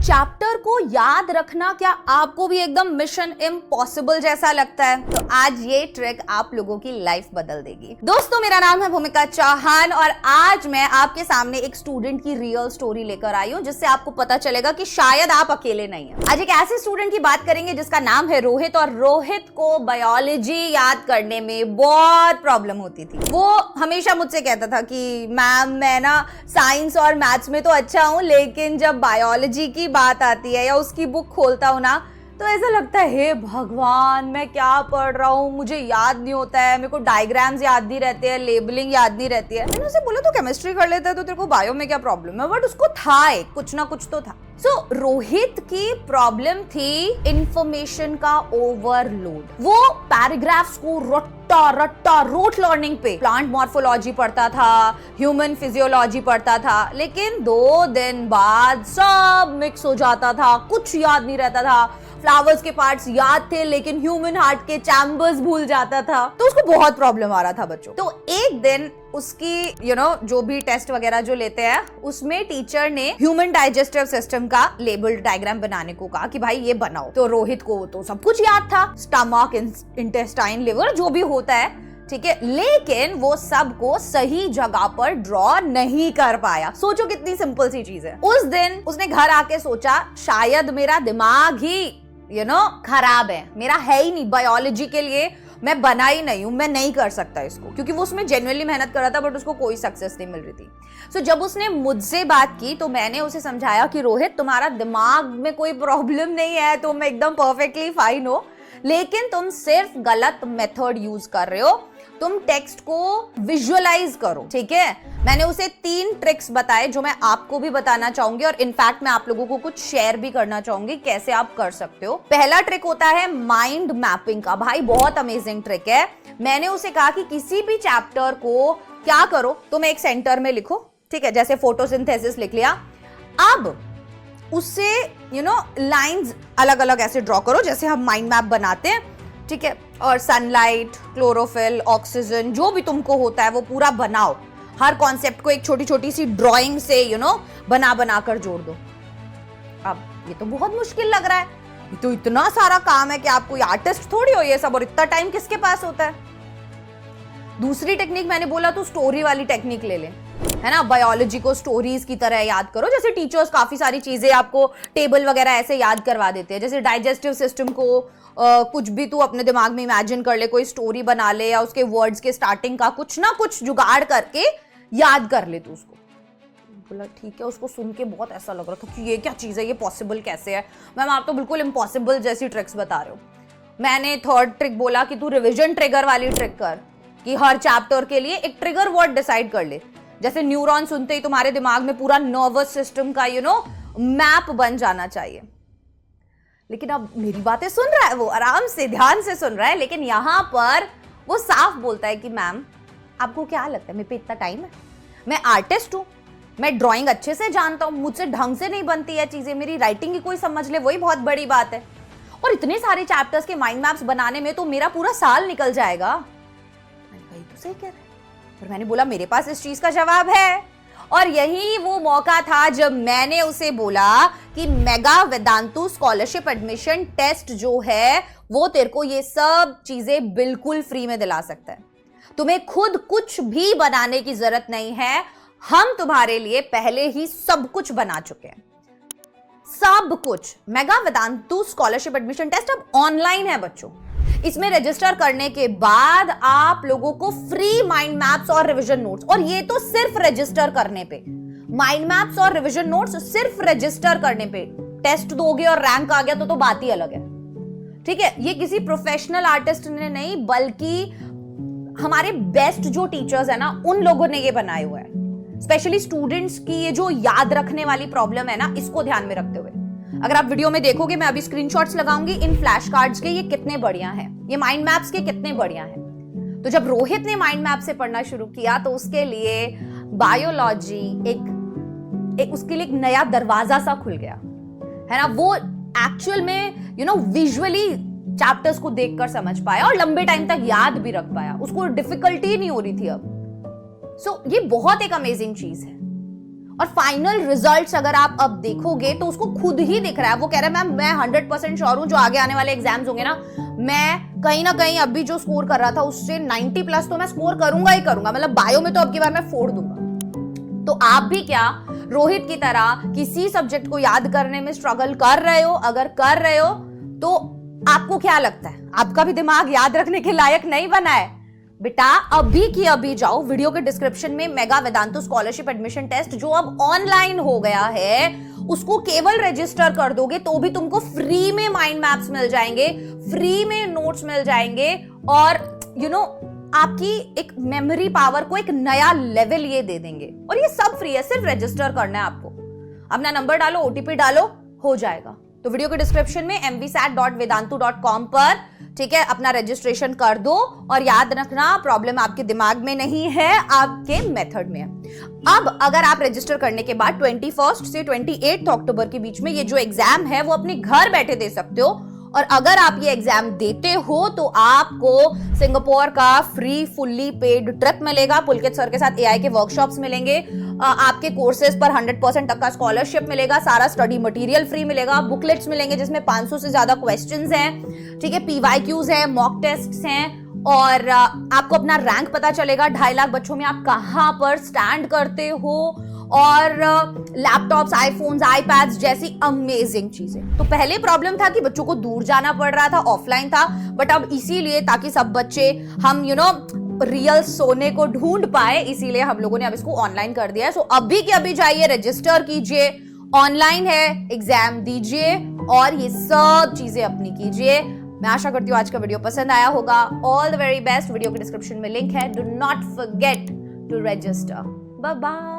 Chapter को याद रखना क्या आपको भी एकदम मिशन इम्पॉसिबल जैसा लगता है? तो आज ये ट्रिक आप लोगों की लाइफ बदल देगी। दोस्तों, मेरा नाम है भूमिका चौहान और आज मैं आपके सामने एक स्टूडेंट की रियल स्टोरी लेकर आई हूँ, जिससे आपको पता चलेगा कि शायद आप अकेले नहीं हैं। आज एक ऐसे स्टूडेंट की बात करेंगे जिसका नाम है रोहित, और रोहित को बायोलॉजी याद करने में बहुत प्रॉब्लम होती थी। वो हमेशा मुझसे कहता था कि मैम, मैं ना साइंस और मैथ्स में तो अच्छा हूँ, लेकिन जब बायोलॉजी की बात आती है या उसकी बुक खोलता हूँ ना, तो ऐसा लगता है हे भगवान, मैं क्या पढ़ रहा हूँ, मुझे याद नहीं होता है, मेरे को डायग्राम्स याद नहीं रहते हैं, लेबलिंग याद नहीं रहती है। मैंने उसे बोला तो केमिस्ट्री कर लेता है, तो तेरे को बायो में क्या प्रॉब्लम है? बट उसको था, कुछ ना कुछ तो था। सो रोहित की प्रॉब्लम थी इंफॉर्मेशन का ओवरलोड। वो पैराग्राफ्स को रट्टा रट्टा रोट लर्निंग पे प्लांट मॉर्फोलॉजी पढ़ता था, ह्यूमन फिजियोलॉजी पढ़ता था, लेकिन 2 दिन बाद सब मिक्स हो जाता था, कुछ याद नहीं रहता था। फ्लावर्स के पार्ट्स याद थे, लेकिन ह्यूमन हार्ट के चैम्बर्स भूल जाता था। तो उसको बहुत प्रॉब्लम आ रहा था बच्चों। तो एक दिन उसकी जो भी टेस्ट वगैरह जो लेते हैं, उसमें टीचर ने ह्यूमन डाइजेस्टिव सिस्टम का लेबल डायग्राम बनाने को कहा कि भाई ये बनाओ। तो रोहित को तो सब कुछ याद था, स्टमक, इंटेस्टाइन, लिवर, जो भी होता है, ठीक है, लेकिन वो सबको सही जगह पर ड्रॉ नहीं कर पाया। सोचो कितनी सिंपल सी चीज है। उस दिन उसने घर आके सोचा, शायद मेरा दिमाग ही खराब है, मेरा है ही नहीं बायोलॉजी के लिए, मैं बना ही नहीं हूं, मैं नहीं कर सकता इसको। क्योंकि वो उसमें जेन्युइनली मेहनत कर रहा था, बट उसको कोई सक्सेस नहीं मिल रही थी। सो जब उसने मुझसे बात की तो मैंने उसे समझाया कि रोहित, तुम्हारा दिमाग में कोई प्रॉब्लम नहीं है, तुम एकदम परफेक्टली फाइन हो, लेकिन तुम सिर्फ गलत मेथड यूज कर रहे हो। तुम टेक्स्ट को विजुअलाइज करो, ठीक है। मैंने उसे 3 ट्रिक्स बताए जो मैं आपको भी बताना चाहूंगी, और इनफैक्ट मैं आप लोगों को कुछ शेयर भी करना चाहूंगी कैसे आप कर सकते हो। पहला ट्रिक होता है माइंड मैपिंग का। भाई बहुत अमेजिंग ट्रिक है। मैंने उसे कहा कि किसी भी चैप्टर को क्या करो, तुम एक सेंटर में लिखो, ठीक है, जैसे फोटोसिंथेसिस लिख लिया। अब उससे लाइंस अलग अलग ऐसे ड्रॉ करो जैसे हम माइंड मैप बनाते हैं, ठीक है, और सनलाइट, क्लोरोफिल, ऑक्सीजन, जो भी तुमको होता है वो पूरा बनाओ। हर कॉन्सेप्ट को एक छोटी छोटी सी ड्राइंग से बना कर जोड़ दो। अब ये तो बहुत मुश्किल लग रहा है, ये तो इतना सारा काम है कि आप कोई आर्टिस्ट थोड़ी हो ये सब, और इतना टाइम किसके पास होता है। दूसरी टेक्निक मैंने बोला तो स्टोरी वाली टेक्निक ले लें, है ना। बायोलॉजी को स्टोरीज की तरह याद करो, जैसे टीचर्स काफी सारी चीजें आपको टेबल वगैरह ऐसे याद करवा देते हैं। जैसे डाइजेस्टिव सिस्टम को कुछ भी तू अपने दिमाग में इमेजिन कर ले, कोई स्टोरी बना ले, या उसके वर्ड्स के स्टार्टिंग का कुछ ना कुछ जुगाड़ करके याद कर ले तू उसको। बोला ठीक है। उसको सुन के बहुत ऐसा लग रहा था कि ये क्या चीज है, ये पॉसिबल कैसे है? मैम, आप तो बिल्कुल इम्पॉसिबल जैसी ट्रिक्स बता रहे हो। मैंने 3rd ट्रिक बोला कि तू रिविजन ट्रिगर वाली ट्रिक कर, कि हर चैप्टर के लिए एक ट्रिगर वर्ड डिसाइड कर ले। जैसे न्यूरॉन सुनते ही तुम्हारे दिमाग में पूरा नर्वस सिस्टम का मैप बन जाना चाहिए। लेकिन अब मेरी बातें सुन रहा है वो, आराम से ध्यान से सुन रहा है, लेकिन यहां पर वो साफ बोलता है कि मैम, आपको क्या लगता है मेरे पे इतना टाइम है? मैं आर्टिस्ट हूं, मैं ड्राइंग अच्छे से जानता हूं, मुझसे ढंग से नहीं बनती है चीजें, मेरी राइटिंग ही कोई समझ ले वही बहुत बड़ी बात है, और इतने सारे चैप्टर्स के माइंड मैप्स बनाने में तो मेरा पूरा साल निकल जाएगा। भाई तो सही कह रहा है। और मैंने बोला मेरे पास इस चीज का जवाब है, और यही वो मौका था जब मैंने उसे बोला कि mega Vedantu scholarship admission test जो है वो तेरे को ये सब चीजें बिल्कुल फ्री में दिला सकता है। तुम्हें खुद कुछ भी बनाने की जरूरत नहीं है, हम तुम्हारे लिए पहले ही सब कुछ बना चुके हैं, सब कुछ। Mega Vedantu scholarship admission test अब ऑनलाइन है बच्चों। इसमें रजिस्टर करने के बाद आप लोगों को फ्री माइंड मैप्स और रिवीजन नोट्स, और ये तो सिर्फ रजिस्टर करने पे, माइंड मैप्स और रिवीजन नोट्स सिर्फ रजिस्टर करने पे। टेस्ट दोगे और रैंक आ गया तो बात ही अलग है, ठीक है। ये किसी प्रोफेशनल आर्टिस्ट ने नहीं, बल्कि हमारे बेस्ट जो टीचर्स है ना, उन लोगों ने ये बनाए हुए हैं। स्पेशली स्टूडेंट्स की ये जो याद रखने वाली प्रॉब्लम है ना, इसको ध्यान में रखते हुए। अगर आप वीडियो में देखोगे, मैं अभी स्क्रीनशॉट्स लगाऊंगी इन फ्लैश कार्ड्स के, ये कितने बढ़िया हैं, ये माइंड मैप्स के कितने बढ़िया हैं। तो जब रोहित ने माइंड मैप से पढ़ना शुरू किया तो उसके लिए बायोलॉजी एक उसके लिए एक नया दरवाजा सा खुल गया, है ना। वो एक्चुअल में विजुअली चैप्टर्स को देखकर समझ पाया और लंबे टाइम तक याद भी रख पाया, उसको डिफिकल्टी नहीं हो रही थी अब। सो ये बहुत एक अमेजिंग चीज है। और फाइनल रिजल्ट्स अगर आप अब देखोगे तो उसको खुद ही दिख रहा है। वो कह रहा है मैम मैं 100% श्योर हूं जो आगे आने वाले एग्जाम्स होंगे ना, मैं कहीं ना कहीं अभी जो स्कोर कर रहा था उससे 90+ तो मैं स्कोर करूंगा ही करूंगा, मतलब बायो में तो अब की बार मैं फोड़ दूंगा। तो आप भी क्या रोहित की तरह किसी सब्जेक्ट को याद करने में स्ट्रगल कर रहे हो? अगर कर रहे हो तो आपको क्या लगता है आपका भी दिमाग याद रखने के लायक नहीं बना है? बेटा अभी की अभी जाओ, वीडियो के डिस्क्रिप्शन में mega Vedantu scholarship admission test जो अब ऑनलाइन हो गया है, उसको केवल रजिस्टर कर दोगे तो भी तुमको फ्री में माइंड मैप्स मिल जाएंगे, फ्री में नोट्स मिल जाएंगे और आपकी एक मेमोरी पावर को एक नया लेवल ये दे देंगे। और ये सब फ्री है, सिर्फ रजिस्टर करना है आपको। अपना नंबर डालो, ओटीपी डालो, हो जाएगा। तो वीडियो के डिस्क्रिप्शन में mvsat.vedantu.com पर ठीक है अपना रजिस्ट्रेशन कर दो। और याद रखना प्रॉब्लम आपके दिमाग में नहीं है, आपके मेथड में है। अब अगर आप रजिस्टर करने के बाद 21 से 28 अक्टूबर के बीच में ये जो एग्जाम है वो अपने घर बैठे दे सकते हो। और अगर आप ये एग्जाम देते हो तो आपको सिंगापुर का फ्री फुल्ली पेड ट्रिप मिलेगा, पुलकित सर के साथ एआई के वर्कशॉप्स मिलेंगे, आपके कोर्सेज पर 100% तक का स्कॉलरशिप मिलेगा, सारा स्टडी मटेरियल फ्री मिलेगा, बुकलेट्स मिलेंगे जिसमें 500 से ज्यादा क्वेश्चंस हैं, ठीक है, पीवाईक्यूज हैं, मॉक टेस्ट्स हैं और आपको अपना रैंक पता चलेगा। 2.5 लाख बच्चों में आप कहां पर स्टैंड करते हो और लैपटॉप्स, आईफोन्स, आईपैड्स जैसी अमेजिंग चीजें। तो पहले प्रॉब्लम था कि बच्चों को दूर जाना पड़ रहा था, ऑफलाइन था, बट अब इसीलिए ताकि सब बच्चे हम रियल सोने को ढूंढ पाए, इसीलिए हम लोगों ने अब इसको ऑनलाइन कर दिया है। सो अभी के अभी जाइए, रजिस्टर कीजिए, ऑनलाइन है, एग्जाम दीजिए और ये सब चीजें अपनी कीजिए। मैं आशा करती हूँ आज का वीडियो पसंद आया होगा। All the very best. Video के डिस्क्रिप्शन में लिंक है, do not forget to register. Bye bye.